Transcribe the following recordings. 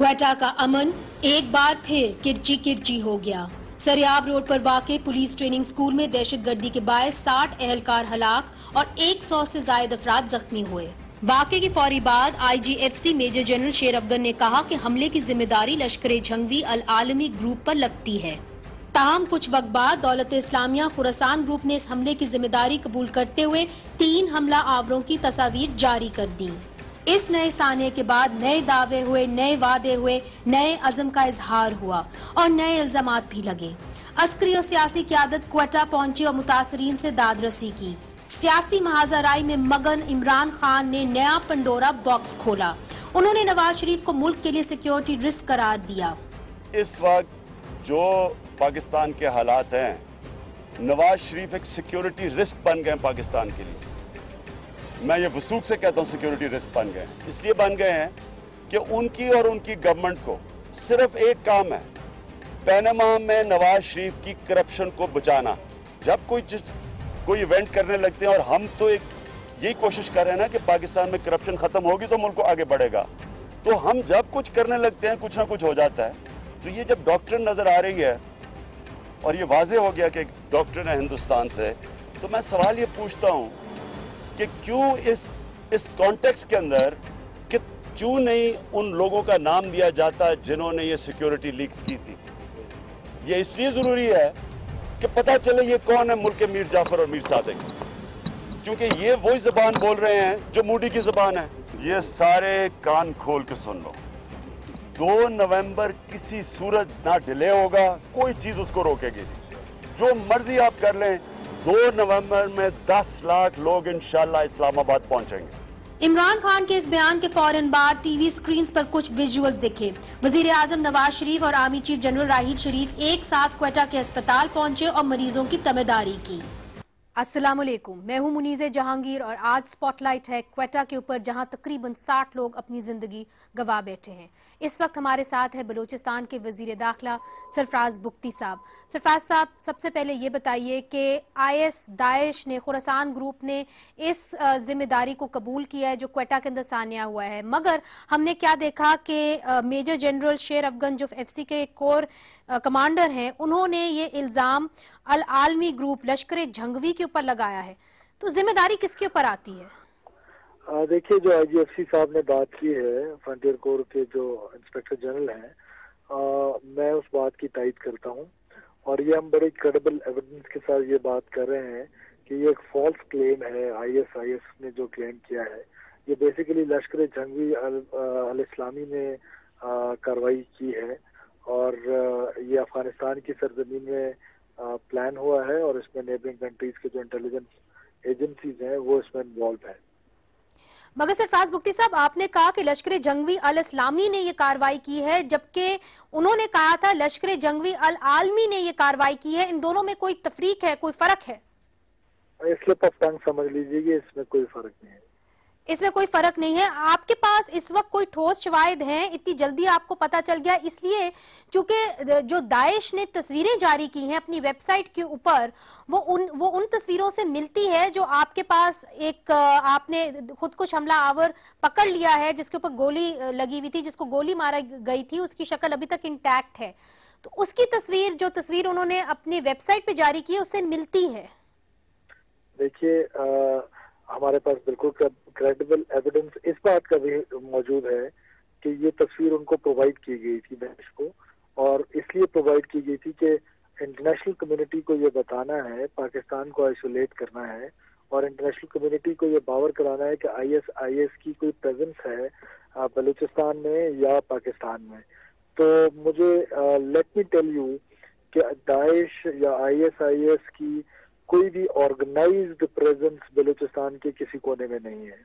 क्वेटा का अमन एक बार फिर किरची किरची हो गया। सरियाब रोड पर वाक़े पुलिस ट्रेनिंग स्कूल में दहशतगर्दी के बायस 60 अहलकार हलाक और 100 से जायद अफराद जख्मी हुए। वाक़े के फौरी बाद IGFC मेजर जनरल शेर अफगन ने कहा कि हमले की जिम्मेदारी लश्कर जंगवी अल आलमी ग्रुप पर लगती है। ताहम कुछ वक्त बाद दौलत इस्लामिया खुरासान ग्रुप ने इस हमले की जिम्मेदारी कबूल करते हुए 3 हमला आवरों की तस्वीर जारी कर दी। इस नए साने के बाद नए दावे हुए, नए वादे हुए, नए अज़म का इजहार हुआ और नए इल्जामात भी लगे। अस्करी और सियासी क़यादत क्वेटा पहुंची और मुतासरीन से दादरसी की। सियासी महाजराई में मगन इमरान खान ने नया पंडोरा बॉक्स खोला। उन्होंने नवाज शरीफ को मुल्क के लिए सिक्योरिटी रिस्क करार दिया। इस वक्त जो पाकिस्तान के हालात हैं, नवाज शरीफ एक सिक्योरिटी रिस्क बन गए पाकिस्तान के लिए। मैं ये वसूख से कहता हूँ सिक्योरिटी रिस्क बन गए। इसलिए बन गए हैं कि उनकी और उनकी गवर्नमेंट को सिर्फ एक काम है, पनामा में नवाज शरीफ की करप्शन को बचाना। जब कोई इवेंट करने लगते हैं, और हम तो यही कोशिश कर रहे हैं ना कि पाकिस्तान में करप्शन खत्म होगी तो मुल्क आगे बढ़ेगा, तो हम जब कुछ करने लगते हैं कुछ ना कुछ हो जाता है। तो ये जब डॉक्ट्रिन नजर आ रही है और ये वाजे हो गया कि डॉक्ट्रिन है हिंदुस्तान से, तो मैं सवाल ये पूछता हूँ कि क्यों इस कॉन्टेक्स्ट के अंदर कि क्यों नहीं उन लोगों का नाम दिया जाता जिन्होंने ये सिक्योरिटी लीक्स की थी। ये इसलिए ज़रूरी है कि पता चले ये कौन है मुल्क के मीर जाफर और मीर सादिक, क्योंकि ये वही ज़बान बोल रहे हैं जो मूडी की ज़बान है। ये सारे कान खोल के सुन लो, 2 नवंबर किसी सूरत ना डिले होगा, कोई चीज़ उसको रोकेगी नहीं। जो मर्जी आप कर लें, 2 नवंबर में 10 लाख लोग इंशाल्लाह इस्लामाबाद पहुंचेंगे। इमरान खान के इस बयान के फौरन बाद टीवी स्क्रीन्स पर कुछ विजुअल्स दिखे। वजीर आजम नवाज शरीफ और आर्मी चीफ जनरल राहील शरीफ एक साथ क्वेटा के अस्पताल पहुंचे और मरीजों की तमेदारी की। अस्सलामुअलैकुम, मैं हूं मुनीज़े जहांगीर और आज स्पॉटलाइट है क्वेटा के ऊपर, जहां तकरीबन 60 लोग अपनी जिंदगी गंवा बैठे हैं। इस वक्त हमारे साथ है बलूचिस्तान के वजीर दाखिला सरफराज बुख्ती साहब। सरफराज साहब, सबसे पहले ये बताइए कि IS दाइश ने, खुरासान ग्रुप ने इस जिम्मेदारी को कबूल किया है जो क्वेटा के अंदर सानिया हुआ है, मगर हमने क्या देखा कि मेजर जनरल शेर अफगन जो FC के कोर कमांडर हैं, उन्होंने ये इल्ज़ाम अल आलमी ग्रुप लश्कर जंगवी के ऊपर लगाया है। तो जिम्मेदारी किसके ऊपर आती है? देखिए, जो IGFC साहब ने बात की है, फ्रंटियर कोर के जो इंस्पेक्टर जनरल हैं, मैं उस बात की तायद करता हूं और ये हम बड़े क्रेडिबल एविडेंस के साथ ये बात कर रहे हैं कि ये एक फॉल्स क्लेम है। ISIS ने जो क्लेम किया है, ये बेसिकली लश्कर जंगवी अल इस्लामी ने कार्रवाई की है और ये अफगानिस्तान की सरजमीन में प्लान हुआ है और इसमें नेबरिंग कंट्रीज के जो इंटेलिजेंस एजेंसीज हैं वो इसमें इन्वॉल्व है। मगर सरफराज बुख्ती साहब, आपने कहा कि लश्कर जंगवी अल इस्लामी ने ये कार्रवाई की है, जबकि उन्होंने कहा था लश्कर जंगवी अल आलमी ने ये कार्रवाई की है। इन दोनों में कोई तफरीक है, कोई फर्क है? स्लिप ऑफ टंग समझ लीजिए, इसमें कोई फर्क नहीं है। इसमें कोई फर्क नहीं है। आपके पास इस वक्त कोई ठोस शवाहिद हैं? इतनी जल्दी आपको पता चल गया इसलिए चूंकि जो दाइश ने तस्वीरें जारी की हैं अपनी वेबसाइट के ऊपर, वो उन तस्वीरों से मिलती है जो आपके पास एक आपने खुद कुछ हमला आवर पकड़ लिया है जिसके ऊपर गोली लगी हुई थी, जिसको गोली मारा गई थी, उसकी शक्ल अभी तक इंटैक्ट है। तो उसकी जो तस्वीर उन्होंने अपनी वेबसाइट पे जारी की है, उससे मिलती है। देखिए, हमारे पास बिल्कुल क्रेडिबल एविडेंस इस बात का भी मौजूद है कि ये तस्वीर उनको प्रोवाइड की गई थी दाइश को, और इसलिए प्रोवाइड की गई थी कि इंटरनेशनल कम्युनिटी को ये बताना है, पाकिस्तान को आइसोलेट करना है और इंटरनेशनल कम्युनिटी को ये बावर कराना है कि ISIS की कोई प्रेजेंस है बलूचिस्तान में या पाकिस्तान में। तो मुझे लेट मी टेल यू कि दाइश या ISIS की कोई भी ऑर्गेनाइज्ड प्रेजेंस बलूचिस्तान के किसी कोने में नहीं है।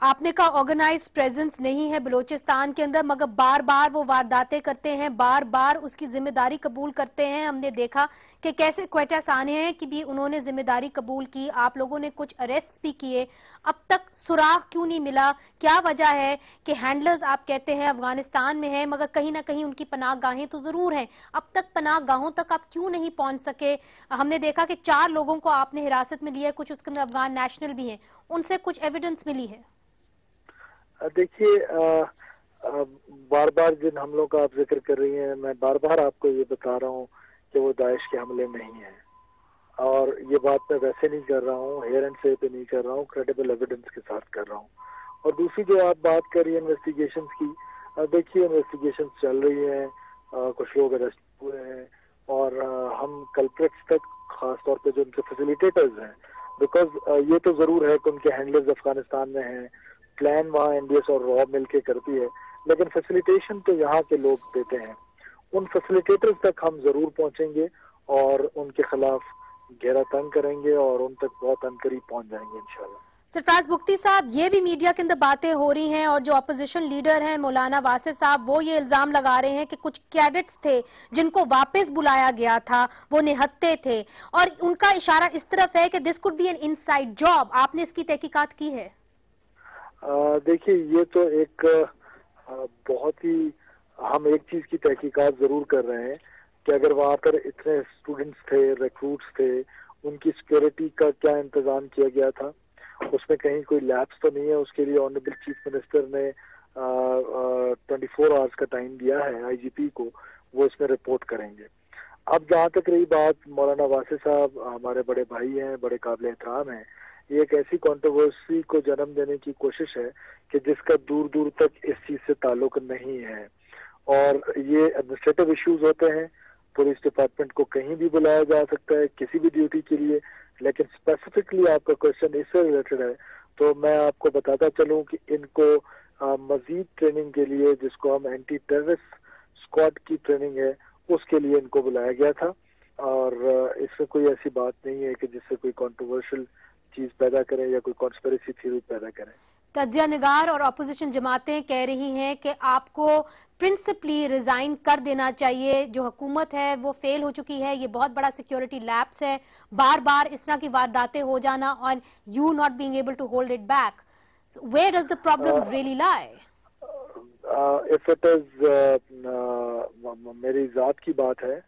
आपने कहा ऑर्गेनाइज्ड प्रेजेंस नहीं है बलूचिस्तान के अंदर, मगर बार बार वो वारदातें करते हैं, बार बार उसकी जिम्मेदारी कबूल करते हैं। हमने देखा कि कैसे क्वेटा सानिया है कि भी उन्होंने जिम्मेदारी कबूल की, आप लोगों ने कुछ अरेस्ट भी किए, अब तक सुराग क्यों नहीं मिला? क्या वजह है कि हैंडलर्स आप कहते हैं अफगानिस्तान में हैं, मगर कहीं ना कहीं उनकी पनाह गाहें तो जरूर हैं, अब तक पनाह गाहों तक आप क्यों नहीं पहुंच सके? हमने देखा कि 4 लोगों को आपने हिरासत में लिया, कुछ उसके अंदर अफगान नेशनल भी हैं, उनसे कुछ एविडेंस मिली है? देखिए, بار بار جن حملوں کا آپ ذکر کر رہی ہیں، میں بار بار آپ کو یہ بتا رہا ہوں کہ وہ داعش کے حملے نہیں ہیں، اور یہ بات میں ویسے نہیں کر رہا ہوں، ہیئر اینڈ سے پہ نہیں کر رہا ہوں، کریڈیبل ایویڈنس کے ساتھ کر رہا ہوں. اور دوسری جو آپ بات کر رہی ہیں انویسٹیگیشنز کی، دیکھیے انویسٹیگیشنز چل رہی ہیں، کچھ لوگ اریسٹ ہوئے ہیں، اور ہم کلپریٹس تک، خاص طور پہ جو ان کے فیسیلیٹیٹرز ہیں، بیکاز یہ تو ضرور ہے کہ ان کے ہینڈلرز افغانستان میں ہیں، پلان وہاں این ڈی ایس اور را مل کے کرتی ہے، لیکن فیسیلیٹیشن تو یہاں کے لوگ دیتے ہیں. ان فیسیلیٹیٹرز تک ہم ضرور پہنچیں گے اور ان کے خلاف گھیرا تنگ کریں گے اور ان تک بہت عنقریب پہنچ جائیں گے انشاءاللہ. سرفراز بگٹی صاحب، یہ بھی میڈیا کے اندر باتیں ہو رہی ہیں اور جو اپوزیشن لیڈر ہیں مولانا واسع صاحب، وہ یہ الزام لگا رہے ہیں کہ کچھ کیڈٹس تھے جن کو واپس بلایا گیا تھا، وہ نہتے تھے، اور ان کا اشارہ اس طرف ہے کہ this could be an inside job. آپ نے اس کی تحقیقات کی ہے؟ دیکھیے یہ تو ایک بہت ہی، ہم ایک چیز کی تحقیقات ضرور کر رہے ہیں کہ اگر وہاں پر اتنے اسٹوڈنٹس تھے، ریکروٹس تھے، ان کی سیکیورٹی کا کیا انتظام کیا گیا تھا، اس میں کہیں کوئی لیپس تو نہیں ہے. اس کے لیے آنریبل چیف منسٹر نے 24 آورس کا ٹائم دیا ہے آئی جی پی کو، وہ اس میں رپورٹ کریں گے. اب جہاں تک رہی بات، مولانا واسع صاحب ہمارے بڑے بھائی ہیں، بڑے قابل احترام ہیں. یہ ایک ایسی کنٹروورسی کو جنم دینے کی کوشش ہے کہ جس کا دور دور تک اس چیز سے تعلق نہیں ہے، اور یہ ایڈمنسٹریٹو ایشوز ہوتے ہیں. پولیس ڈپارٹمنٹ کو کہیں بھی بلایا جا سکتا ہے کسی بھی ڈیوٹی کے لیے، لیکن اسپیسیفکلی آپ کا کوشچن اس سے ریلیٹڈ ہے تو میں آپ کو بتاتا چلوں کہ ان کو مزید ٹریننگ کے لیے، جس کو ہم اینٹی ٹیررسٹ اسکواڈ کی ٹریننگ ہے، اس کے لیے ان کو بلایا گیا تھا. اور اس میں کوئی ایسی بات نہیں ہے کہ جس سے کوئی کنٹروورشل چیز پیدا کریں یا کوئی کانسپریسی تھیوری پیدا کریں. تجزیہ نگار اور اپوزیشن جماعتیں کہہ رہی ہیں کہ آپ کو پرنسپلی ریزائن کر دینا چاہیے. جو حکومت ہے وہ فیل ہو چکی ہے، یہ بہت بڑا سیکیورٹی لیپس ہے، بار بار اس طرح کی وارداتیں ہو جانا، اور you not being able to hold it back. Where does the problem really lie? if it is میری ذات کی بات ہے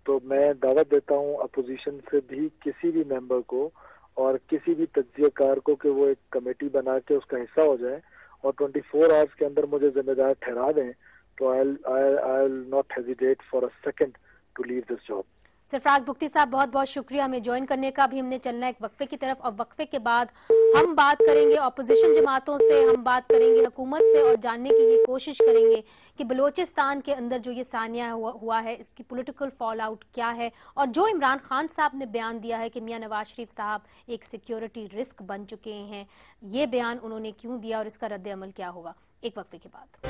تو میں دعوت دیتا ہوں اپوزیشن سے بھی کسی بھی ممبر کو اور کسی بھی تجزیہ کار کو کہ وہ ایک کمیٹی بنا کے اس کا حصہ ہو جائے اور 24 آورس کے اندر مجھے ذمہ دار ٹھہرا دیں تو I'll not hesitate for a second to leave this job. سرفراز بگٹی صاحب، بہت بہت شکریہ ہمیں جوائن کرنے کا. ابھی ہم نے چلنا ہے ایک وقفے کی طرف، اور وقفے کے بعد ہم بات کریں گے اپوزیشن جماعتوں سے، ہم بات کریں گے حکومت سے، اور جاننے کی یہ کوشش کریں گے کہ بلوچستان کے اندر جو یہ ثانیہ ہوا ہے اس کی پولیٹیکل فال آؤٹ کیا ہے، اور جو عمران خان صاحب نے بیان دیا ہے کہ میاں نواز شریف صاحب ایک سیکیورٹی رسک بن چکے ہیں، یہ بیان انہوں نے کیوں دیا اور اس کا رد عمل کیا ہوگا. ایک وقفے کے بعد.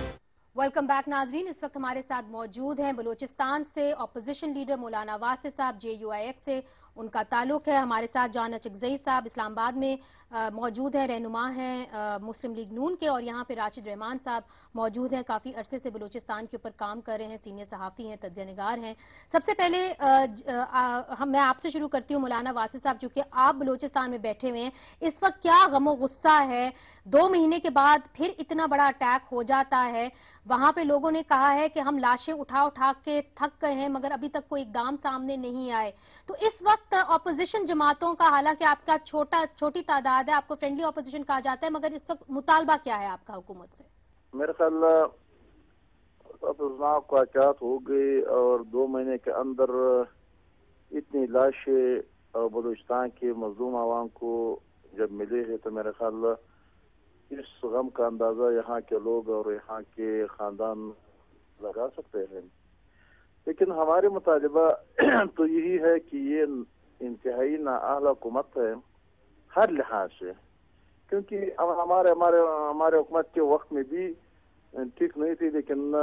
ویلکم بیک ناظرین. اس وقت ہمارے ساتھ موجود ہیں بلوچستان سے اپوزیشن لیڈر مولانا واسع صاحب، JUIF سے ان کا تعلق ہے. ہمارے ساتھ جانا چکزئی صاحب اسلام آباد میں موجود ہیں، رہنما ہیں مسلم لیگ نون کے، اور یہاں پہ راشد رحمان صاحب موجود ہیں، کافی عرصے سے بلوچستان کے اوپر کام کر رہے ہیں، سینئر صحافی ہیں، تجزیہ نگار ہیں. سب سے پہلے میں آپ سے شروع کرتی ہوں مولانا واسع صاحب، چونکہ آپ بلوچستان میں بیٹھے ہوئے ہیں، اس وقت کیا غم و غصہ ہے؟ 2 مہینے کے بعد پھر اتنا بڑا اٹیک ہو جاتا ہے. وہاں پہ لوگوں نے کہا ہے کہ ہم لاشیں اٹھا کے تھک گئے ہیں، مگر ابھی تک کوئی اقدام سامنے نہیں آئے. تو اس وقت اپوزیشن جماعتوں کا، حالانکہ آپ کا چھوٹی تعداد ہے، آپ کو فرینڈلی اپوزیشن کہا جاتا ہے، مگر اس وقت مطالبہ کیا ہے آپ کا حکومت سے؟ میرے خیال افسوسناک واقعات ہو گئے اور 2 مہینے کے اندر اتنی لاشیں بلوچستان کے مظلوم عوام کو جب ملے ہیں تو میرے خیال اس غم کا اندازہ یہاں کے لوگ اور یہاں کے خاندان لگا سکتے ہیں. لیکن ہمارے مطالبہ تو یہی ہے کہ یہ انتہائی نااہل حکومت ہے ہر لحاظ سے، کیونکہ ہمارے حکومت کے وقت میں بھی ٹھیک نہیں تھی، لیکن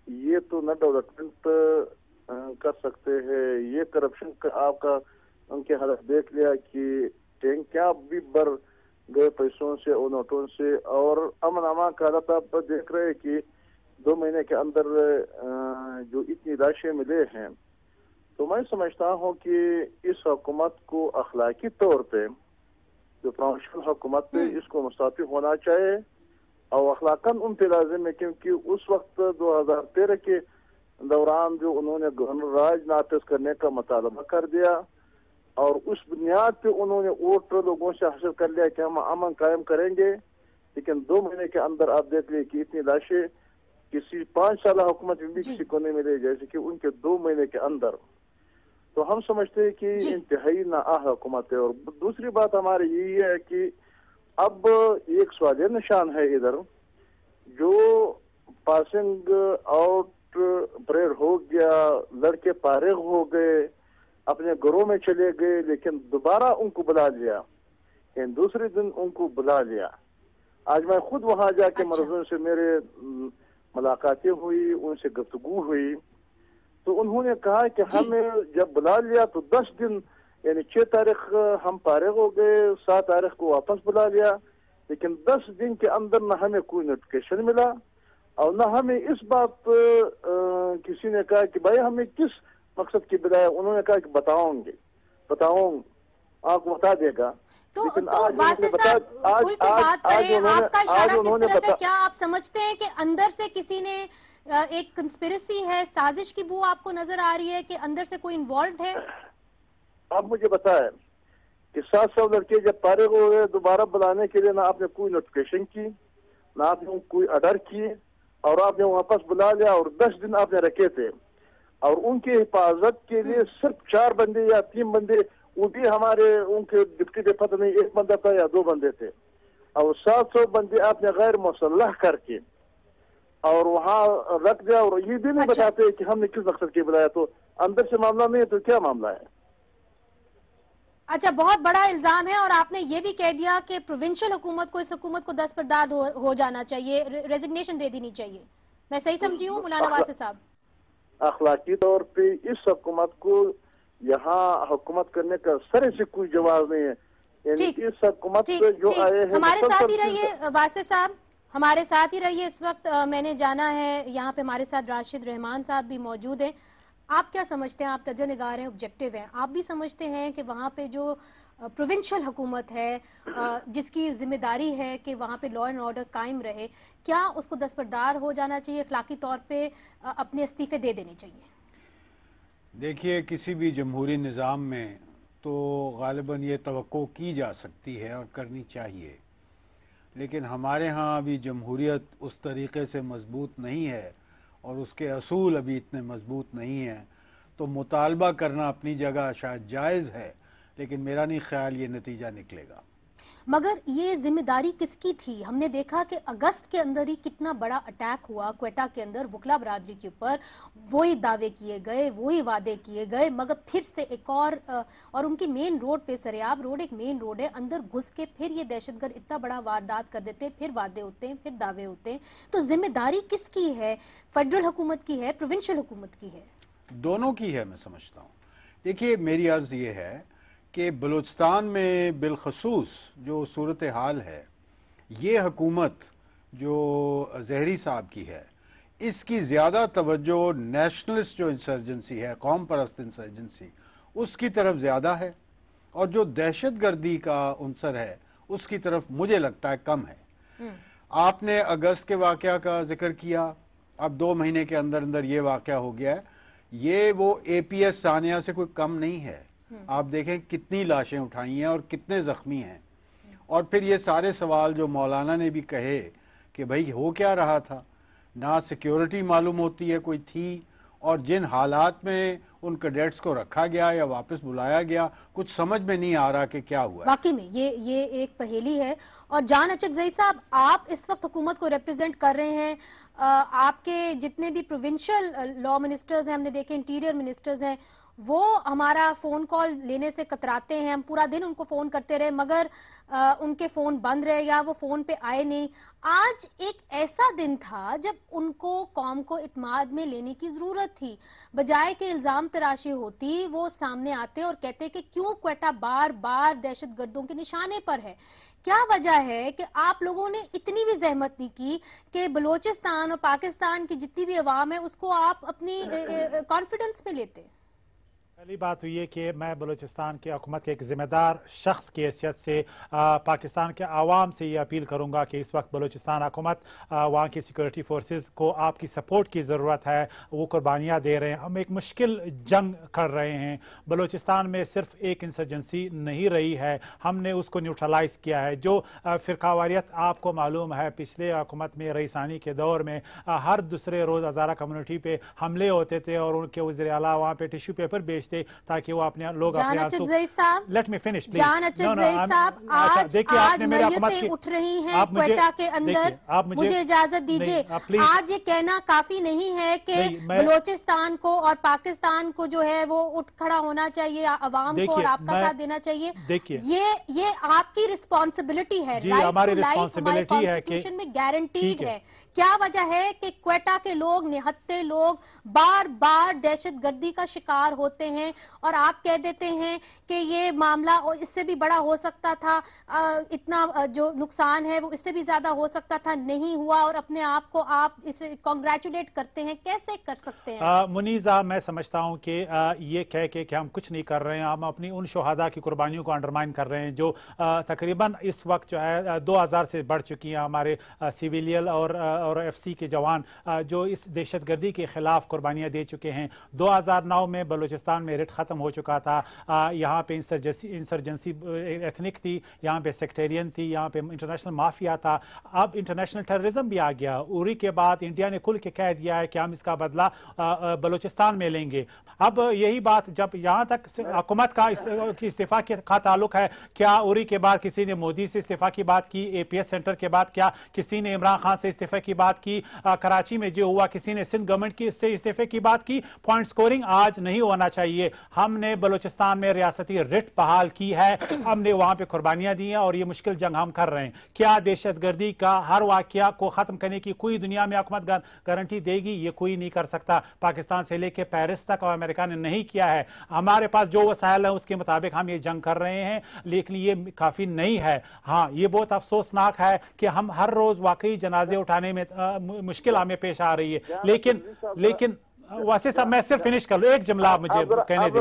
یہ تو نہ ڈیولپمنٹ کر سکتے ہیں. یہ کرپشن آپ کا ان کے حالت دیکھ لیا کہ ٹینکیاں بھی بھر گئے پیسوں سے اور نوٹوں سے، اور امن امان کا حالت آپ دیکھ رہے ہیں کہ 2 مہینے کے اندر جو اتنی لاشیں ملے ہیں. تو میں سمجھتا ہوں کہ اس حکومت کو اخلاقی طور پہ جو پروفیشنل حکومت ہے اس کو مستعفی ہونا چاہیے اور اخلاقاً ان پہ لازم ہے، کیونکہ اس وقت 2013 کے دوران جو انہوں نے گورنر راج نافذ کرنے کا مطالبہ کر دیا اور اس بنیاد پہ انہوں نے ووٹ لوگوں سے حاصل کر لیا کہ ہم امن قائم کریں گے، لیکن 2 مہینے کے اندر آپ دیکھ لیں کہ اتنی لاشیں किसी 5 साल हुकूमत में भी किसी को नहीं मिले जैसे कि उनके 2 महीने के अंदर, तो हम समझते हैं कि इंतहाई नाअहल हुकूमत है। और दूसरी बात हमारी यही है कि अब एक सवालिया निशान है इधर, जो पासिंग आउट परेड हो गया, लड़के फारिग हो गए, अपने घरों में चले गए, लेकिन दोबारा उनको बुला लिया, दूसरे दिन उनको बुला लिया। आज मैं खुद वहां जाके मर्जों से मेरे मुलाकातें हुई, उनसे गुफ्तगू हुई, तो उन्होंने कहा कि हमें जब बुला लिया तो 10 दिन यानी 6 तारीख हम फारिग हो गए, 7 तारीख को वापस बुला लिया, लेकिन 10 दिन के अंदर न हमें कोई नोटिफिकेशन मिला और न हमें इस बात किसी ने कहा कि भाई हमें किस मकसद की बुलाया। उन्होंने कहा कि बताऊं आपको बता देगा। तो आज वासे साहब खुल के बात करें, आपका इशारा किस तरफ है? क्या आप समझते हैं कि अंदर से किसी ने एक कंस्पिरेसी है, साजिश की बू आपको नजर आ रही है कि अंदर से कोई इन्वॉल्व है? आप मुझे बताएं कि 700 लड़के जब फारिग हो गए, दोबारा बुलाने के लिए ना आपने कोई नोटिफिकेशन की, ना आपने कोई ऑर्डर किए, और आपने वापस बुला लिया और 10 दिन आपने रखे थे, और उनकी हिफाजत के लिए सिर्फ 4 बंदे या 3 बंदे, वो भी हमारे उनके डिप्टी पे पता नहीं 1 बंदा था या 2 बंदे थे, और 700 बंदे आपने गैर मुसल्लह करके और वहाँ रख दिया, और ये भी नहीं बताते कि हमने किस मकसद के बुलाया। तो अंदर से मामला नहीं है तो क्या मामला है? अच्छा, बहुत बड़ा इल्जाम है। और आपने ये भी कह दिया कि प्रोविंशियल हुकूमत को, इस हुकूमत को दस्तबरदार हो जाना चाहिए, रेजिग्नेशन दे देनी चाहिए। मैं सही समझी हूँ मौलाना वासे साहब? अखलाकी तौर पे इस हुकूमत को यहाँ हुकूमत करने का सरे से कोई जवाब नहीं है। यानी इस हुकूमत पे जो आए हैं, हमारे साथ ही रहिए वासे साहब, हमारे साथ ही रहिए। इस वक्त मैंने जाना है यहाँ पे हमारे साथ राशिद रहमान साहब भी मौजूद हैं। आप क्या समझते हैं? आप तज्ज़ निगार हैं, ऑब्जेक्टिव हैं, आप भी समझते हैं कि वहाँ पे जो प्रोविंशियल हुकूमत है, जिसकी जिम्मेदारी है कि वहाँ पे लॉ एंड ऑर्डर कायम रहे, क्या उसको दस्तबरदार हो जाना चाहिए, अखलाकी तौर पे अपने इस्तीफे दे देने चाहिए? देखिए, किसी भी जमहूरी निज़ाम में तो गालिबन ये तवक्को की जा सकती है और करनी चाहिए, लेकिन हमारे यहाँ अभी जमहूरियत उस तरीके से मजबूत नहीं है और उसके असूल अभी इतने मजबूत नहीं हैं, तो मुतालबा करना अपनी जगह शायद जायज़ है, लेकिन मेरा नहीं ख्याल ये नतीजा निकलेगा। मगर ये जिम्मेदारी किसकी थी? हमने देखा कि अगस्त के अंदर ही कितना बड़ा अटैक हुआ क्वेटा के अंदर वकला बरादरी के ऊपर, वही दावे किए गए, वही वादे किए गए, मगर फिर से एक और उनकी मेन रोड पे, सरियाब रोड एक मेन रोड है, अंदर घुस के फिर ये दहशतगर्द इतना बड़ा वारदात कर देते हैं, फिर वादे होते हैं, फिर दावे होते हैं। तो जिम्मेदारी किसकी है? फेडरल हुकूमत की है, प्रोविंशियल हुकूमत की है? दोनों की है, मैं समझता हूँ। देखिए, मेरी अर्ज ये है कि बलूचिस्तान में बिलखसूस जो सूरत हाल है, ये हुकूमत जो ज़हरी साहब की है, इसकी ज़्यादा तवज्जो नेशनलिस्ट जो इंसर्जेंसी है, कौम परस्त इंसर्जेंसी, उसकी तरफ ज़्यादा है, और जो दहशत गर्दी का उनसर है उसकी तरफ मुझे लगता है कम है। आपने अगस्त के वाक़या का जिक्र किया, अब 2 महीने के अंदर अंदर ये वाक़या हो गया है। ये वो APS सानिया से कोई कम नहीं है। आप देखें कितनी लाशें उठाई हैं और कितने जख्मी हैं, और फिर ये सारे सवाल जो मौलाना ने भी कहे कि भाई हो क्या रहा था, ना सिक्योरिटी मालूम होती है कोई थी, और जिन हालात में उन कैडेट्स को रखा गया या वापस बुलाया गया, कुछ समझ में नहीं आ रहा कि क्या हुआ। वाकई में ये एक पहेली है। और जान अचकज़ई साहब, आप इस वक्त हुकूमत को रिप्रेजेंट कर रहे हैं, आपके जितने भी प्रोविंशियल लॉ मिनिस्टर्स हैं, हमने देखे इंटीरियर मिनिस्टर्स हैं, वो हमारा फ़ोन कॉल लेने से कतराते हैं। हम पूरा दिन उनको फ़ोन करते रहे, मगर उनके फ़ोन बंद रहे या वो फ़ोन पे आए नहीं। आज एक ऐसा दिन था जब उनको कौम को इत्माद में लेने की ज़रूरत थी। बजाय के इल्ज़ाम तराशी होती, वो सामने आते और कहते कि क्यों क्वेटा बार बार दहशत गर्दों के निशाने पर है। क्या वजह है कि आप लोगों ने इतनी भी जहमत नहीं की कि बलूचिस्तान और पाकिस्तान की जितनी भी अवाम है उसको आप अपनी कॉन्फिडेंस में लेते? पहली बात हुई है कि मैं बलूचिस्तान की हुकूमत के एक ज़िम्मेदार शख्स की हैसियत से पाकिस्तान के आवाम से ये अपील करूँगा कि इस वक्त बलूचिस्तान हुकूमत वहाँ की सिक्योरिटी फोर्सेस को आपकी सपोर्ट की ज़रूरत है। वो कुर्बानियाँ दे रहे हैं, हम एक मुश्किल जंग कर रहे हैं। बलूचिस्तान में सिर्फ एक इंसर्जेंसी नहीं रही है, हमने उसको न्यूट्रलाइज़ किया है। जो फ़िरकावारियत आपको मालूम है, पिछले हुकूमत में रईसानी के दौर में हर दूसरे रोज़ हज़ारा कम्युनिटी पे हमले होते थे और उनके वज़ीर आला वहाँ पे टिश्यू पेपर बेचते ताकि वो अपने लोग अपने आंसू लेट मी फिनिश प्लीज। आज मय्यतें उठ रही हैं क्वेटा के अंदर, मुझे इजाजत दीजिए। आज ये कहना काफी नहीं है कि बलोचिस्तान को और पाकिस्तान को जो है वो उठ खड़ा होना चाहिए, अवाम को और आपका साथ देना चाहिए। देखिए ये आपकी रिस्पॉन्सिबिलिटी है, हमारी रिस्पॉन्सिबिलिटी है, कॉन्स्टिट्यूशन में गारंटीड है। क्या वजह है कि क्वेटा के लोग, निहत्ते लोग बार बार दहशतगर्दी का शिकार होते हैं और आप कह देते हैं कि ये मामला इससे भी बड़ा हो सकता था, इतना जो नुकसान है वो इससे भी ज्यादा हो सकता था, नहीं हुआ और अपने आप को आप इसे कांग्रेचुलेट करते हैं। कैसे कर सकते हैं? मुनीज़ा, मैं समझता हूं कि ये कह के कि हम कुछ नहीं कर रहे हैं, हम अपनी उन शहादा की कुर्बानियों को अंडरमाइन कर रहे हैं जो तकरीबन इस वक्त जो है 2000 से बढ़ चुकी हैं। हमारे सिविलियन और FC के जवान जो इस दहशतगर्दी के खिलाफ कुर्बानियाँ दे चुके हैं। 2009 में बलूचिस्तान में ख़त्म हो चुका था। यहाँ पे इंसर्जेंसी एथनिक थी, यहाँ पे सेक्टेरियन थी, यहाँ पे इंटरनेशनल माफिया था। अब इंटरनेशनल टेररिज्म भी आ गया। उरी के बाद इंडिया ने खुल के कह दिया है कि हम इसका बदला बलूचिस्तान में लेंगे। अब यही बात जब यहाँ तक हुकूमत का इस्तीफा का ताल्लुक है, क्या उरी के बाद किसी ने मोदी से इस्तीफा की बात की? APS सेंटर के बाद क्या किसी ने इमरान खान से इस्तीफे की बात की? कराची में जो हुआ, किसी ने सिंध गवर्नमेंट की से इस्तीफे की बात की? पॉइंट स्कोरिंग आज नहीं होना चाहिए। हमने बलूचिस्तान में रियासती रिट बहाल की है, हमने वहां पे कुर्बानियां दी हैं और ये मुश्किल जंग हम कर रहे हैं। क्या दहशतगर्दी का हर वाकया को खत्म करने की कोई दुनिया में हुकूमत गारंटी देगी? ये कोई नहीं कर सकता। पाकिस्तान से लेके पेरिस तक और अमेरिका ने नहीं किया है। हमारे पास जो वसाइल है उसके मुताबिक हम ये जंग कर रहे हैं, लेकिन ये काफी नहीं है। हाँ, ये बहुत अफसोसनाक है कि हम हर रोज वाकई जनाजे उठाने में मुश्किल हमें पेश आ रही है। लेकिन वैसे सब मैं सिर्फ फिनिश कर लूं, एक जुमला मुझे कहने दो,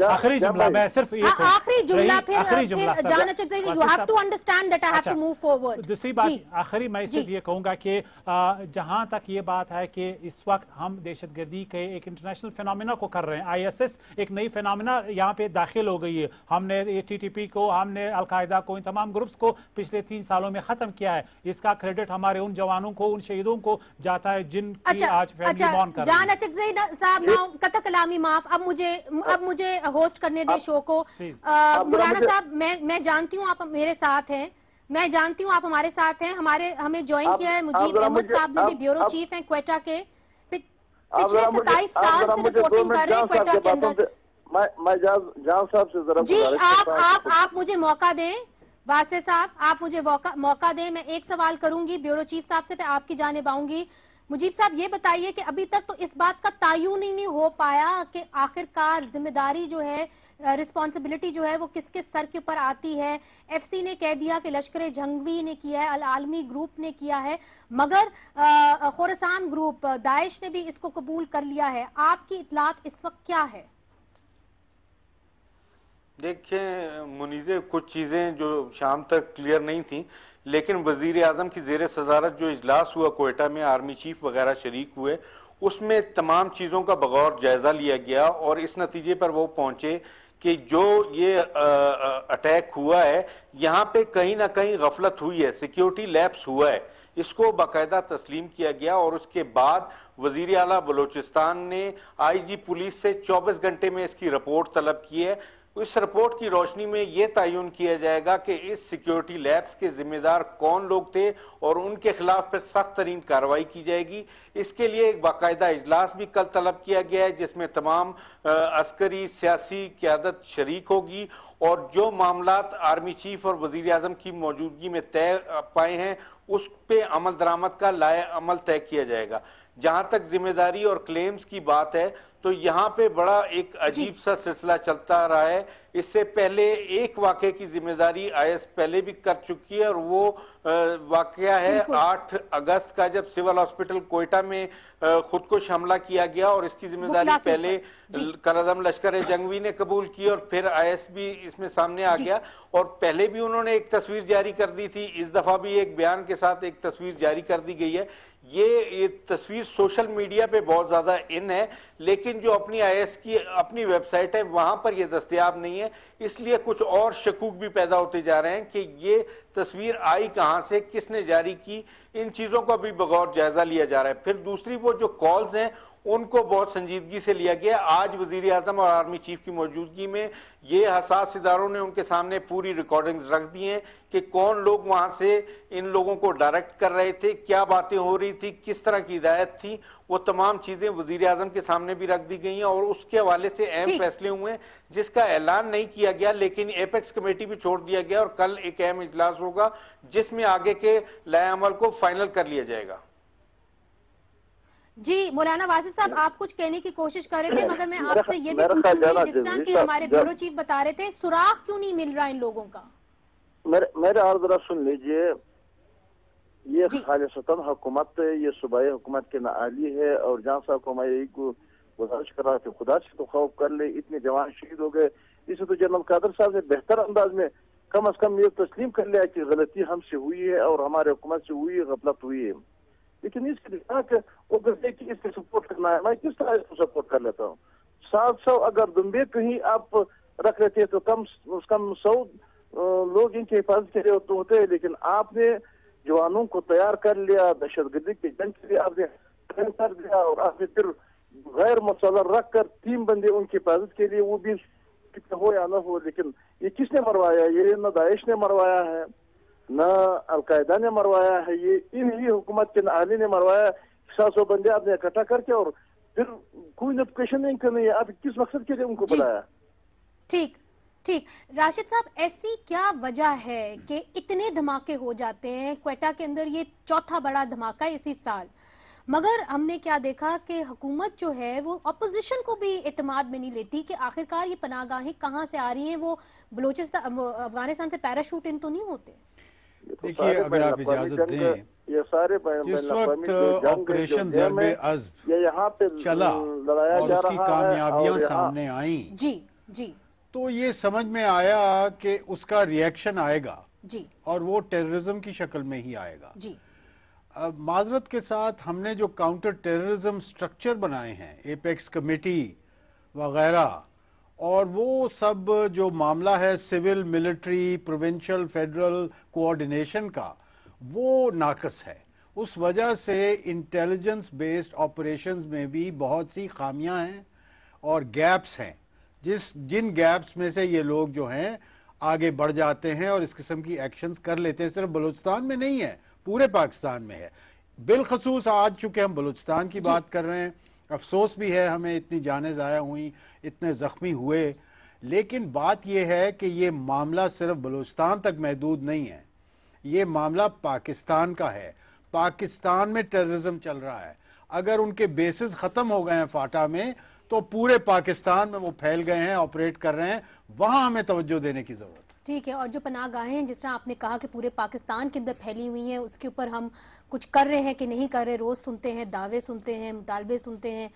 आखिरी जुमला मैं सिर्फ एक आखिरी जुमला फिर जान अचक ज़ई, you have to understand that I have to move forward. दूसरी बात आखिरी मैं सिर्फ ये कहूंगा कि जहां तक ये बात है कि इस वक्त हम दहशतगर्दी के एक इंटरनेशनल फिनोमिना को कर रहे हैं। ISS एक नई फिनोमिना यहाँ पे दाखिल हो गई है। हमने TTP को, हमने अलकायदा को, इन तमाम ग्रुप्स को पिछले 3 सालों में खत्म किया है। इसका क्रेडिट हमारे उन जवानों को, उन शहीदों को जाता है जिनकी आज फैमिली मौन कर जान अचक ज़ई साहब, कतक कलामी माफ, अब मुझे होस्ट करने दे शो को। मुराना साहब, मैं जानती हूँ आप मेरे साथ हैं, मैं जानती हूँ आप हमारे साथ हैं। हमें ज्वाइन किया है मुजीब अहमद साहब ने भी, ब्यूरो चीफ हैं क्वेटा के, पिछले 27 साल से रिपोर्टिंग कर रहे हैं क्वेटा के अंदर। मैं जान साहब से जरा जी, आप मुझे मौका दें, वासे साहब आप मुझे मौका दें। मैं एक सवाल करूंगी ब्यूरो चीफ साहब से, फिर आपकी जानिब आऊंगी। मुजीब साहब, ये बताइए कि अभी तक तो इस बात का तायुन ही नहीं हो पाया कि आखिरकार जिम्मेदारी जो है, रिस्पॉन्सिबिलिटी जो है वो किसके सर के ऊपर आती है। FC ने कह दिया कि लश्कर जंगवी ने किया है, अल-आलमी ग्रुप ने किया है, मगर खोरासान ग्रुप, दाइश ने भी इसको कबूल कर लिया है। आपकी इतलात इस वक्त क्या है? देखिए मुनीज़े, कुछ चीज़ें जो शाम तक क्लियर नहीं थी, लेकिन वज़ीर आज़म की ज़ेर सदारत जो इजलास हुआ कोयटा में, आर्मी चीफ वगैरह शरीक हुए, उसमें तमाम चीज़ों का बगौर जायज़ा लिया गया और इस नतीजे पर वो पहुँचे कि जो ये अटैक हुआ है, यहाँ पे कहीं ना कहीं गफलत हुई है, सिक्योरिटी लैप्स हुआ है। इसको बाकायदा तस्लीम किया गया और उसके बाद वज़ीर आला बलूचिस्तान ने IG पुलिस से 24 घंटे में इसकी रिपोर्ट तलब की है। इस रिपोर्ट की रोशनी में यह तयन किया जाएगा कि इस सिक्योरिटी लैब्स के जिम्मेदार कौन लोग थे और उनके खिलाफ पर सख्त तरीन कार्रवाई की जाएगी। इसके लिए एक बाकायदा इजलास भी कल तलब किया गया है जिसमें तमाम अस्करी सियासी क़यादत शरीक होगी और जो मामलात आर्मी चीफ और वज़ीर आज़म की मौजूदगी में तय पाए हैं उस पे अमल दरामद का लाए अमल तय किया जाएगा। जहां तक जिम्मेदारी और क्लेम्स की बात है तो यहाँ पे बड़ा एक अजीब सा सिलसिला चलता रहा है। इससे पहले एक वाक़े की जिम्मेदारी आईएस पहले भी कर चुकी है और वो वाक़या है 8 अगस्त का, जब सिविल हॉस्पिटल कोयटा में खुदकुश हमला किया गया और इसकी जिम्मेदारी पहले करादम लश्कर जंगवी ने कबूल की और फिर आईएस भी इसमें सामने आ गया। और पहले भी उन्होंने एक तस्वीर जारी कर दी थी, इस दफा भी एक बयान के साथ एक तस्वीर जारी कर दी गई है। ये तस्वीर सोशल मीडिया पे बहुत ज्यादा इन है, लेकिन जो अपनी आईएस की अपनी वेबसाइट है वहां पर ये दस्तयाब नहीं है। इसलिए कुछ और शकूक भी पैदा होते जा रहे हैं कि ये तस्वीर आई कहां से, किसने जारी की, इन चीजों का भी बगौर जायजा लिया जा रहा है। फिर दूसरी वो जो कॉल्स हैं उनको बहुत संजीदगी से लिया गया। आज वजीर आजम और आर्मी चीफ की मौजूदगी में ये हसास इदारों ने उनके सामने पूरी रिकॉर्डिंग्स रख दी हैं कि कौन लोग वहां से इन लोगों को डायरेक्ट कर रहे थे, क्या बातें हो रही थी, किस तरह की हिदायत थी, वो तमाम चीजें वजीर आजम के सामने भी रख दी गई हैं और उसके हवाले से अहम फैसले हुए जिसका ऐलान नहीं किया गया, लेकिन एपेक्स कमेटी भी छोड़ दिया गया और कल एक अहम इजलास होगा जिसमें आगे के लाए अमल को फाइनल कर लिया जाएगा। जी मौलाना वासिफ साहब, आप कुछ कहने की कोशिश कर रहे थे, मगर मैं आपसे ये भी पूछूंगी, जिस तरह की हमारे ब्यूरो चीफ बता रहे थे, सुराग क्यों नहीं मिल रहा इन लोगों का? मेरे और जरा सुन लीजिए, ये खालिसतन हुकूमत, ये सूबाई हुकूमत के नाअहली है और जहाँ साहब को मैं यही को गुजारिश कर रहा था, खुदा से तो खौफ कर ले, इतने जवान शहीद हो गए। इसे तो जनरल कादर साहब ने बेहतर अंदाज में कम अज कम ये तस्लीम कर लिया कि गलती हमसे हुई है और हमारे हुकूमत से हुई है, गफलत हुई है। लेकिन इसके वो कहते कि इसको सपोर्ट करना है, मैं किस तरह इसको सपोर्ट कर लेता हूँ। 700 अगर दुम्बे कहीं आप रख रहे थे तो कम 100 लोग इनकी हिफाजत के लिए होते हैं, लेकिन आपने जवानों को तैयार कर लिया, दहशतगर्दी की जंग के लिए आपने ट्रेन कर दिया और आपने फिर गैर मुसल्लह रख कर 3 बंदे उनकी हिफाजत के लिए, वो भी हो या ना हो, लेकिन ये किसने मरवाया? ये न दाइश ने मरवाया है, न अलकायदा ने मरवाया है, ये इन्हीं हुकूमत के नाअहली ने मरवाया। 700 बंदे आपने इकट्ठा करके और फिर कोई नोटिफिकेशन नहीं करनी है, आप किस मकसद के लिए उनको बुलाया? ठीक ठीक, राशिद साहब, ऐसी क्या वजह है कि इतने धमाके हो जाते हैं? क्वेटा के अंदर ये चौथा बड़ा धमाका इसी साल, मगर हमने क्या देखा कि हुकूमत जो है वो अपोजिशन को भी एतमाद में नहीं लेती कि आखिरकार ये पनाहगाहें कहाँ से आ रही हैं, वो बलूचिस्तान अफगानिस्तान से पैराशूट इन तो नहीं होते? देखिए, अगर आप इजाजत दें, ये सारे जिस वक्त ऑपरेशन ज़र्बे अज़्ब यहाँ पे चला और उसकी कामयाबियां सामने आई जी जी, तो ये समझ में आया कि उसका रिएक्शन आएगा जी, और वो टेररिज्म की शक्ल में ही आएगा जी। अब माजरत के साथ हमने जो काउंटर टेररिज्म स्ट्रक्चर बनाए हैं, एपेक्स कमेटी वगैरह, और वो सब जो मामला है civil military provincial federal coordination का, वो नाकस है। उस वजह से इंटेलिजेंस बेस्ड ऑपरेशंस में भी बहुत सी खामियां हैं और गैप्स हैं, जिन गैप्स में से ये लोग जो हैं आगे बढ़ जाते हैं और इस किस्म की एक्शंस कर लेते हैं। सिर्फ बलूचिस्तान में नहीं है, पूरे पाकिस्तान में है। बिलखसूस आज चूंकि हम बलूचिस्तान की बात कर रहे हैं, अफसोस भी है हमें, इतनी जानें ज़ाया हुई, इतने ज़ख्मी हुए, लेकिन बात यह है कि ये मामला सिर्फ बलूचिस्तान तक महदूद नहीं है, ये मामला पाकिस्तान का है। पाकिस्तान में टेररिज्म चल रहा है। अगर उनके बेसिस ख़त्म हो गए हैं फाटा में, तो पूरे पाकिस्तान में वो फैल गए हैं, ऑपरेट कर रहे हैं, वहां हमें तवज्जो देने की जरूरत है। ठीक है, और जो पनाहगाहें हैं, जिस तरह आपने कहा कि पूरे पाकिस्तान के अंदर फैली हुई हैं, उसके ऊपर हम कुछ कर रहे हैं कि नहीं कर रहे, रोज सुनते हैं, दावे सुनते हैं, मुतालबे सुनते हैं,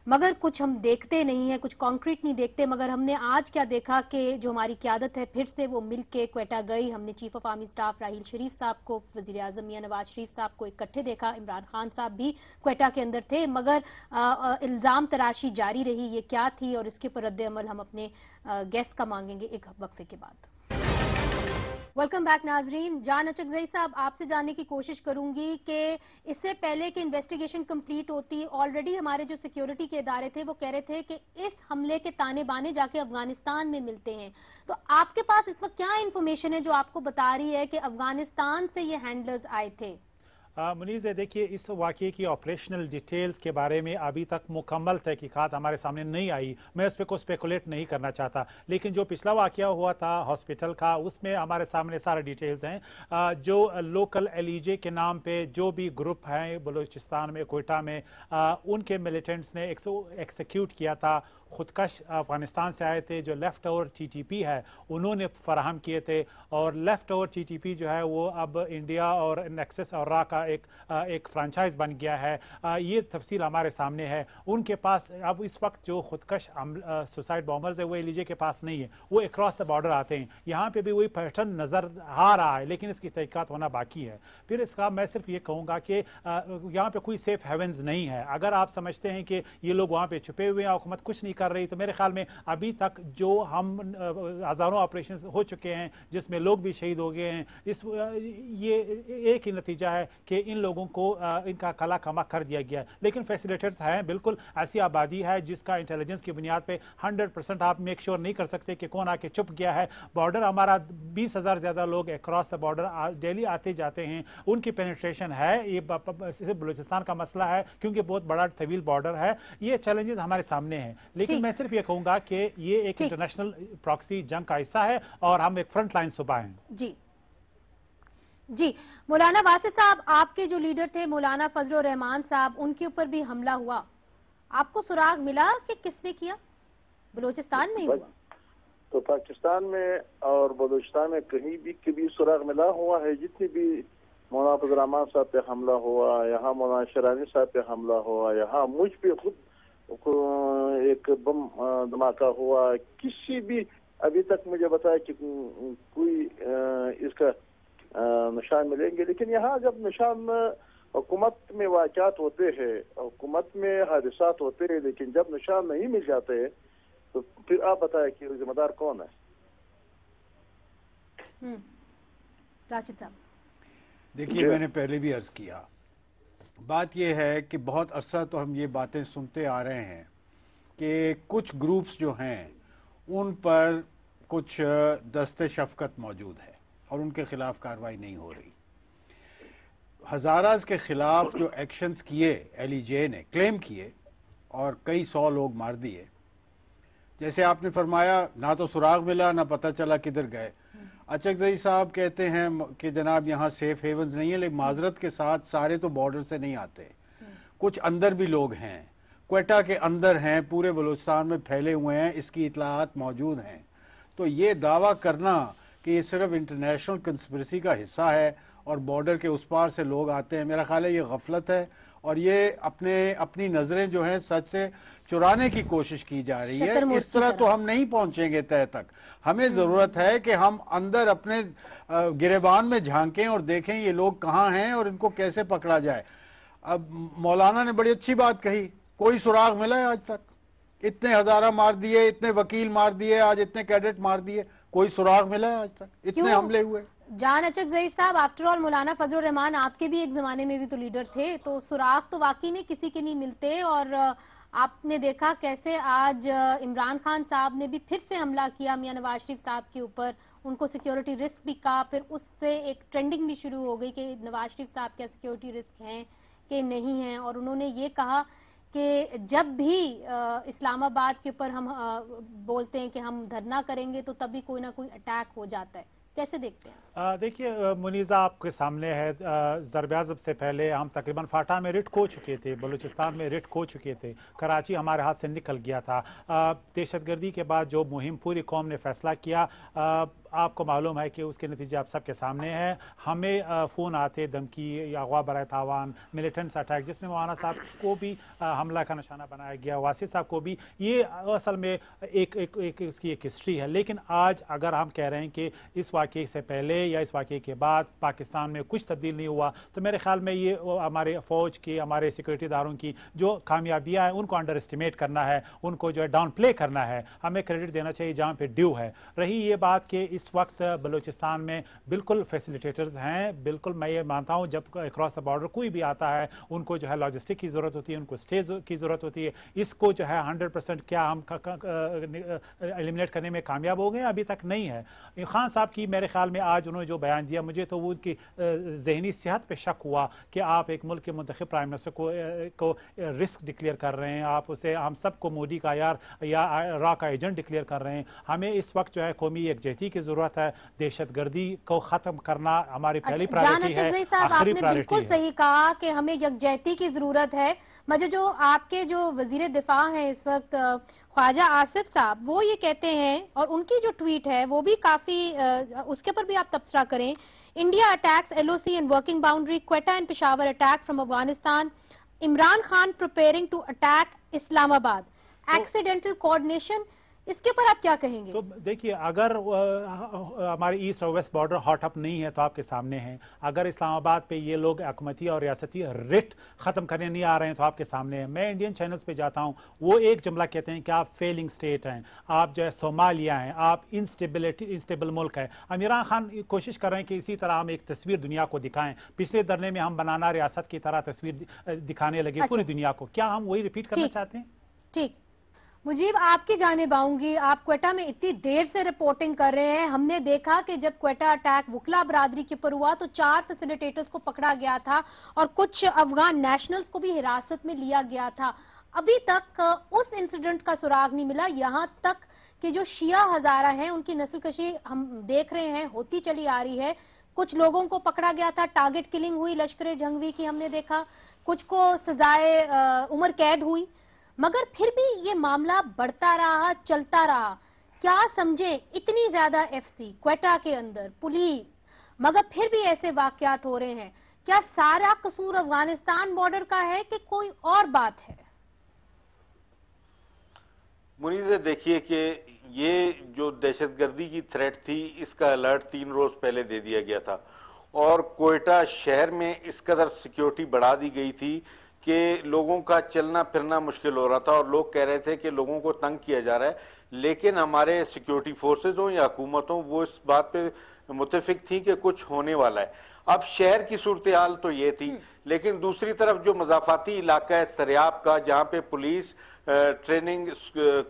मगर कुछ हम देखते नहीं हैं, कुछ कॉन्क्रीट नहीं देखते। मगर हमने आज क्या देखा कि जो हमारी क़यादत है फिर से वो मिल के क्वेटा गई। हमने चीफ ऑफ आर्मी स्टाफ राहील शरीफ साहब को, वज़ीर आज़म मियां नवाज शरीफ साहब को इकट्ठे देखा, इमरान खान साहब भी क्वेटा के अंदर थे, मगर इल्ज़ाम तराशी जारी रही। ये क्या थी और इसके ऊपर रद्द अमल हम अपने गेस्ट का मांगेंगे एक वक्फे के बाद। वेलकम बैक नाजरीन। जान अचकज़ई साहब, आपसे जानने की कोशिश करूंगी कि इससे पहले कि इन्वेस्टिगेशन कंप्लीट होती, ऑलरेडी हमारे जो सिक्योरिटी के इदारे थे वो कह रहे थे कि इस हमले के ताने बाने जाके अफगानिस्तान में मिलते हैं। तो आपके पास इस वक्त क्या इंफॉर्मेशन है जो आपको बता रही है कि अफगानिस्तान से ये हैंडलर्स आए थे? मुनीज़, देखिए इस वाक़े की ऑपरेशनल डिटेल्स के बारे में अभी तक मुकम्मल तहकीकात हमारे सामने नहीं आई। मैं उस पर को स्पेकुलेट नहीं करना चाहता, लेकिन जो पिछला वाक़या हुआ था हॉस्पिटल का, उसमें हमारे सामने सारे डिटेल्स हैं। जो लोकल एलईजे के नाम पे जो भी ग्रुप हैं बलूचिस्तान में, कोयटा में, उनके मिलिटेंट्स ने एक्सिक्यूट किया था। खुदकश अफ़गानिस्तान से आए थे, जो लेफ़्ट ओवर TTP है उन्होंने फराहम किए थे, और लेफ़्ट ओवर TTP जो है वो अब इंडिया और नेक्सस और रा का एक फ्रेंचाइज बन गया है। ये तफसील हमारे सामने है। उनके पास अब इस वक्त जो खुदकश सुसाइड बॉम्बर्स है वो एलईजे के पास नहीं है, वो अक्रॉस द बॉर्डर आते हैं। यहाँ पे भी वही पैटर्न नज़र आ रहा है, लेकिन इसकी तहकीकात होना बाकी है। फिर इसका मैं सिर्फ ये कहूँगा कि यहाँ पे कोई सेफ हेवन्स नहीं है। अगर आप समझते हैं कि ये लोग वहाँ पे छुपे हुए हैं, हुकूमत कुछ नहीं कर रही, तो मेरे ख्याल में अभी तक जो हम हज़ारों ऑपरेशन हो चुके हैं जिसमें लोग भी शहीद हो गए हैं, ये एक ही नतीजा है कि इन लोगों को इनका कला कमा कर दिया गया है। लेकिन फैसिलिटेटर्स हैं, बिल्कुल ऐसी आबादी है जिसका इंटेलिजेंस की बुनियाद पे 100% आप मेक श्योर नहीं कर सकते कि कौन आके चुप गया है। बॉर्डर हमारा 20,000 ज़्यादा लोग अक्रॉस द बॉर्डर डेली आते जाते हैं, उनकी पेनिट्रेशन है। ये बलूचिस्तान का मसला है क्योंकि बहुत बड़ा तवील बॉर्डर है। ये चैलेंजेस हमारे सामने हैं, लेकिन मैं सिर्फ ये कहूँगा कि ये एक इंटरनेशनल प्रॉक्सी जंग का हिस्सा है और हम एक फ्रंट लाइन सुबह हैं। जी मौलाना वासिफ साहब, आपके जो लीडर थे मौलाना फजलुर रहमान साहब, उनके ऊपर भी हमला हुआ, आपको सुराग मिला कि किसने किया? बलूचिस्तान में ही हुआ? तो पाकिस्तान में और बलूचिस्तान में कहीं भी कभी सुराग मिला हुआ है। जितनी भी मौलाना फजलुर रहमान साहब पे हमला हुआ, यहाँ मौलाना शरानी साहब पे हमला हुआ, यहाँ मुझ पे खुद एक बम धमाका हुआ, किसी भी अभी तक मुझे बताया कि कोई इसका निशान मिलेंगे। लेकिन यहाँ जब निशान हुकूमत में वाक़यात होते हैं, हुकूमत में हादसात होते हैं, लेकिन जब निशान नहीं मिल जाते तो फिर आप बताएं कि जिम्मेदार कौन है? राशिद साहब, देखिए, मैंने पहले भी अर्ज किया, बात यह है कि बहुत अरसा तो हम ये बातें सुनते आ रहे हैं कि कुछ ग्रुप्स जो हैं उन पर कुछ दस्ते शफकत मौजूद है और उनके खिलाफ कार्रवाई नहीं हो रही। हज़ाराज के खिलाफ जो एक्शंस किए एलईजे ने, क्लेम किए, और कई 100 लोग मार दिए, जैसे आपने फरमाया, ना तो सुराग मिला ना पता चला किधर गए। अचकजई साहब कहते हैं कि जनाब यहाँ सेफ हेवन्स नहीं है, लेकिन माजरत के साथ सारे तो बॉर्डर से नहीं आते, कुछ अंदर भी लोग हैं, क्वेटा के अंदर हैं, पूरे बलूचिस्तान में फैले हुए हैं, इसकी इतलात मौजूद हैं। तो ये दावा करना कि ये सिर्फ इंटरनेशनल कंस्पिरेसी का हिस्सा है और बॉर्डर के उस पार से लोग आते हैं, मेरा ख्याल है ये गफलत है, और ये अपनी नजरें जो हैं सच से चुराने की कोशिश की जा रही है। इस तरह तो हम नहीं पहुंचेंगे तय तक। हमें जरूरत है कि हम अंदर अपने गिरेबान में झांकें और देखें ये लोग कहाँ हैं और इनको कैसे पकड़ा जाए। अब मौलाना ने बड़ी अच्छी बात कही, कोई सुराग मिला है आज तक? इतने हजारा मार दिए, इतने वकील मार दिए, आज इतने कैडेट मार दिए, कोई सुराग मिला है आज तक? इतने हमले हुए। जान अचकजई साहब, आफ्टर ऑल मौलाना फजलुर रहमान आपके भी एक जमाने में भी तो लीडर थे, तो सुराग तो वाकई में किसी के नहीं मिलते। और आपने देखा कैसे आज इमरान खान साहब ने भी फिर से हमला किया मियां नवाज शरीफ साहब के ऊपर, उनको सिक्योरिटी रिस्क भी कहा, फिर उससे एक ट्रेंडिंग भी शुरू हो गई कि नवाज शरीफ साहब क्या सिक्योरिटी रिस्क हैं कि नहीं हैं। और उन्होंने ये कहा कि जब भी इस्लामाबाद के ऊपर हम बोलते हैं कि हम धरना करेंगे तो तभी कोई ना कोई अटैक हो जाता है। कैसे देखते हैं? देखिए मुनीज़ा, आपके सामने है, ज़रब-ए-आज़म से पहले हम तकरीबन फाटा में रिट खो चुके थे, बलूचिस्तान में रिट खो चुके थे, कराची हमारे हाथ से निकल गया था। दहशतगर्दी के बाद जो मुहिम पूरी कौम ने फैसला किया, आपको मालूम है कि उसके नतीजे आप सबके सामने हैं। हमें फ़ोन आते धमकी या अगवा बराए तावान, मिलिटेंट्स अटैक, जिसमें मौलाना साहब को भी हमला का निशाना बनाया गया, वासिफ साहब को भी। ये असल में एक उसकी एक हिस्ट्री है। लेकिन आज अगर हम कह रहे हैं कि इस वाक़े से पहले या इस वाक़े के बाद पाकिस्तान में कुछ तब्दील नहीं हुआ, तो मेरे ख्याल में ये हमारे फ़ौज की, हमारे सिक्योरिटी दारों की जो कामयाबियाँ हैं उनको अंडर एस्टिमेट करना है, उनको जो है डाउन प्ले करना है। हमें क्रेडिट देना चाहिए जहाँ पे ड्यू है। रही ये बात कि इस वक्त बलूचिस्तान में बिल्कुल फैसिलिटेटर्स हैं। बिल्कुल मैं ये मानता हूँ जब अक्रॉस द बॉर्डर कोई भी आता है उनको जो है लॉजिस्टिक की ज़रूरत होती है, उनको स्टेज की ज़रूरत होती है। इसको जो है 100% क्या हम एलिमिनेट करने में कामयाब हो गए? अभी तक नहीं है। खान साहब की मेरे ख्याल में आज उन्होंने जो बयान दिया, मुझे तो वो उनकी जहनी सेहत पे शक हुआ कि आप एक मुल्क के मुंतखब प्राइम मिनिस्टर को रिस्क डिक्लेयर कर रहे हैं, आप उसे हम सबको मोदी का या रा का एजेंट डिक्लेयर कर रहे हैं। हमें इस वक्त जो है कौमी यकजहती की जरूरत है, दहशतगर्दी को खत्म करना हमारी पहली प्रायोरिटी है। आपने बिल्कुल सही कहा कि हमें यकजहती की जरूरत है। मगर जो आपके जो वजीर दिफा हैं इस वक्त ख्वाजा आसिफ साहब, वो ये कहते हैं और उनकी जो ट्वीट है वो भी काफी उसके ऊपर भी आप तबसरा करें। India attacks LOC and working boundary, Quetta and Peshawar attack from Afghanistan, Imran Khan preparing to attack Islamabad, accidental coordination, इसके ऊपर आप क्या कहेंगे? तो देखिए, अगर हमारे ईस्ट और वेस्ट बॉर्डर हॉट अप नहीं है तो आपके सामने हैं। अगर इस्लामाबाद पे ये लोग हुकूमती और रियासती रिट ख़त्म करने नहीं आ रहे हैं तो आपके सामने है। मैं इंडियन चैनल्स पे जाता हूँ, वो एक जुमला कहते हैं कि आप फेलिंग स्टेट हैं, आप जो है सोमालिया हैं, आप इंस्टेबल मुल्क है। इमरान खान कोशिश कर रहे हैं कि इसी तरह हम एक तस्वीर दुनिया को दिखाएं। पिछले धरने में हम बनाना रियासत की तरह तस्वीर दिखाने लगे पूरी दुनिया को। क्या हम वही रिपीट करना चाहते हैं? ठीक, मुजीब आपकी जानिब आऊंगी। आप क्वेटा में इतनी देर से रिपोर्टिंग कर रहे हैं। हमने देखा कि जब क्वेटा अटैक वुकला बरादरी के ऊपर हुआ तो 4 फैसिलिटेटर्स को पकड़ा गया था और कुछ अफगान नेशनल्स को भी हिरासत में लिया गया था। अभी तक उस इंसिडेंट का सुराग नहीं मिला। यहाँ तक कि जो शिया हजारा हैं उनकी नस्लकशी हम देख रहे हैं होती चली आ रही है। कुछ लोगों को पकड़ा गया था, टारगेट किलिंग हुई लश्कर जंगवी की हमने देखा, कुछ को सजाए उम्र कैद हुई, मगर फिर भी ये मामला बढ़ता रहा, चलता रहा। क्या समझे, इतनी ज्यादा FC क्वेटा के अंदर पुलिस, मगर फिर भी ऐसे वाकयात हो रहे हैं। क्या सारा कसूर अफगानिस्तान बॉर्डर का है कि कोई और बात है? मुनीज़, देखिए कि ये जो दहशतगर्दी की थ्रेट थी, इसका अलर्ट 3 रोज पहले दे दिया गया था और क्वेटा शहर में इस कदर सिक्योरिटी बढ़ा दी गई थी कि लोगों का चलना फिरना मुश्किल हो रहा था और लोग कह रहे थे कि लोगों को तंग किया जा रहा है। लेकिन हमारे सिक्योरिटी फोर्सेज हों या हुकूमत हो, वो इस बात पे मुतफिक थी कि कुछ होने वाला है। अब शहर की सूरत हाल तो ये थी, लेकिन दूसरी तरफ जो मज़ाफ़ाती इलाका है सरियाब का, जहाँ पे पुलिस ट्रेनिंग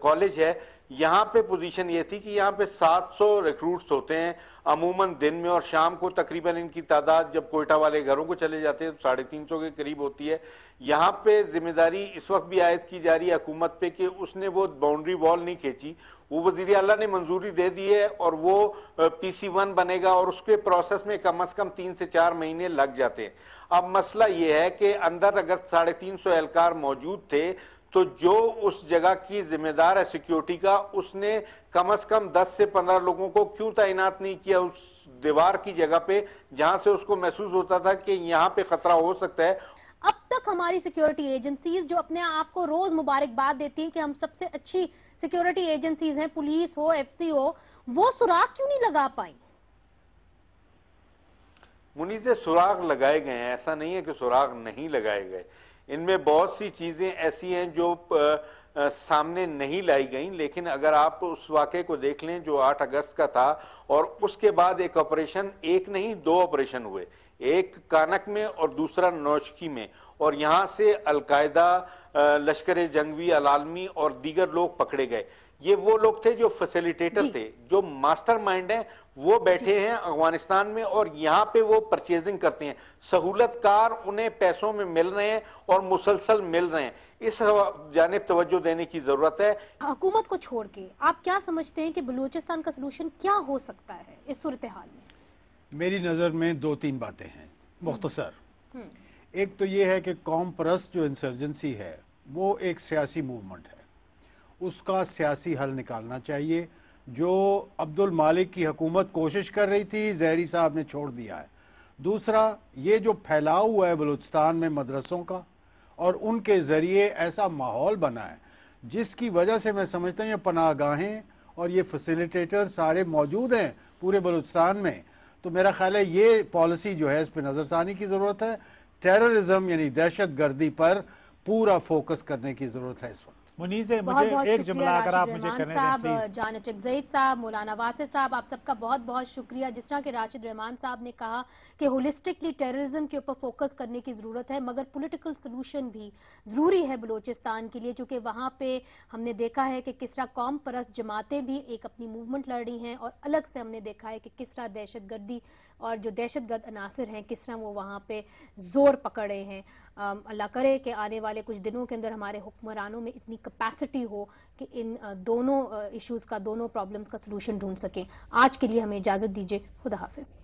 कॉलेज है, यहाँ पे पोजीशन ये थी कि यहाँ पे 700 रिक्रूट्स होते हैं अमूमन दिन में, और शाम को तकरीबन इनकी तादाद जब कोयटा वाले घरों को चले जाते हैं तो 350 के करीब होती है। यहाँ पे जिम्मेदारी इस वक्त भी आयद की जा रही है हुकूमत पे कि उसने वो बाउंड्री वॉल नहीं खींची, वो वज़ीर आला ने मंजूरी दे दी है और वो PC1 बनेगा और उसके प्रोसेस में कम से कम 3 से 4 महीने लग जाते हैं। अब मसला ये है कि अंदर अगर 350 एहलकार मौजूद थे तो जो उस जगह की जिम्मेदार है सिक्योरिटी का, उसने कम से कम 10 से 15 लोगों को क्यों तैनात नहीं किया उस दीवार की जगह पे जहां से उसको महसूस होता था कि यहाँ पे खतरा हो सकता है। अब तक हमारी सिक्योरिटी एजेंसीज जो अपने आप को रोज मुबारकबाद देती हैं कि हम सबसे अच्छी सिक्योरिटी एजेंसीज हैं, पुलिस हो, FC हो, वो सुराग क्यों नहीं लगा पाई? मुनीज़, सुराग लगाए गए हैं, ऐसा नहीं है कि सुराग नहीं लगाए गए। इनमें बहुत सी चीजें ऐसी हैं जो सामने नहीं लाई गई, लेकिन अगर आप उस वाक़े को देख लें जो 8 अगस्त का था और उसके बाद एक ऑपरेशन, एक नहीं 2 ऑपरेशन हुए, एक कानक में और दूसरा नौशकी में, और यहाँ से अलकायदा, लश्कर जंगवी, अलालमी और दीगर लोग पकड़े गए। ये वो लोग थे जो फैसिलिटेटर थे, जो मास्टरमाइंड हैं, वो बैठे हैं अफगानिस्तान में और यहाँ पे वो परचेजिंग करते हैं। सहूलतकार उन्हें पैसों में मिल रहे हैं और मुसलसल मिल रहे हैं। इस जानिब तवज्जो देने की जरूरत है। हुकूमत को छोड़ के आप क्या समझते हैं कि बलूचिस्तान का सलूशन क्या हो सकता है इस सूरत हाल में? मेरी नज़र में 2-3 बातें हैं मुख्तसर। एक तो ये है कि कौम परस्त जो इंसर्जेंसी है वो एक सियासी मूवमेंट है, उसका सियासी हल निकालना चाहिए। जो अब्दुल मालिक की हुकूमत कोशिश कर रही थी, ज़हरी साहब ने छोड़ दिया है। दूसरा, ये जो फैलाव हुआ है बलूचिस्तान में मदरसों का और उनके ज़रिए ऐसा माहौल बना है जिसकी वजह से मैं समझता हूँ ये पनाहगाहें और ये फैसिलिटेटर सारे मौजूद हैं पूरे बलूचिस्तान में। तो मेरा ख्याल है ये पॉलिसी जो है इस पर नज़रसानी की ज़रूरत है। टेररिज्म यानी दहशत गर्दी पर पूरा फोकस करने की ज़रूरत है इस वक्त। मुनीज़ मुझे बहुत बहुत एक जुमला अगर आप मुझे राशिद करने रहमान दें साहब, प्लीज। जान अचक ज़ैद साहब, मौलाना वासिफ साहब, आप सबका बहुत बहुत शुक्रिया। जिस तरह के राशिद रहमान साहब ने कहा कि होलिस्टिकली टेररिज्म के ऊपर फोकस करने की ज़रूरत है, मगर पॉलिटिकल सलूशन भी ज़रूरी है बलूचिस्तान के लिए, क्योंकि वहाँ पे हमने देखा है कि किस तरह कौम परस्त जमातें भी एक अपनी मूवमेंट लड़ रही हैं, और अलग से हमने देखा है कि किस तरह दहशतगर्दी और जो दहशतगर्द अनासर हैं किस तरह वो वहाँ पे ज़ोर पकड़े हैं। अल्लाह करे कि आने वाले कुछ दिनों के अंदर हमारे हुक्मरानों में इतनी कैपेसिटी हो कि इन दोनों इश्यूज़ का, दोनों प्रॉब्लम्स का सलूशन ढूंढ सकें। आज के लिए हमें इजाज़त दीजिए। खुदा हाफिज़।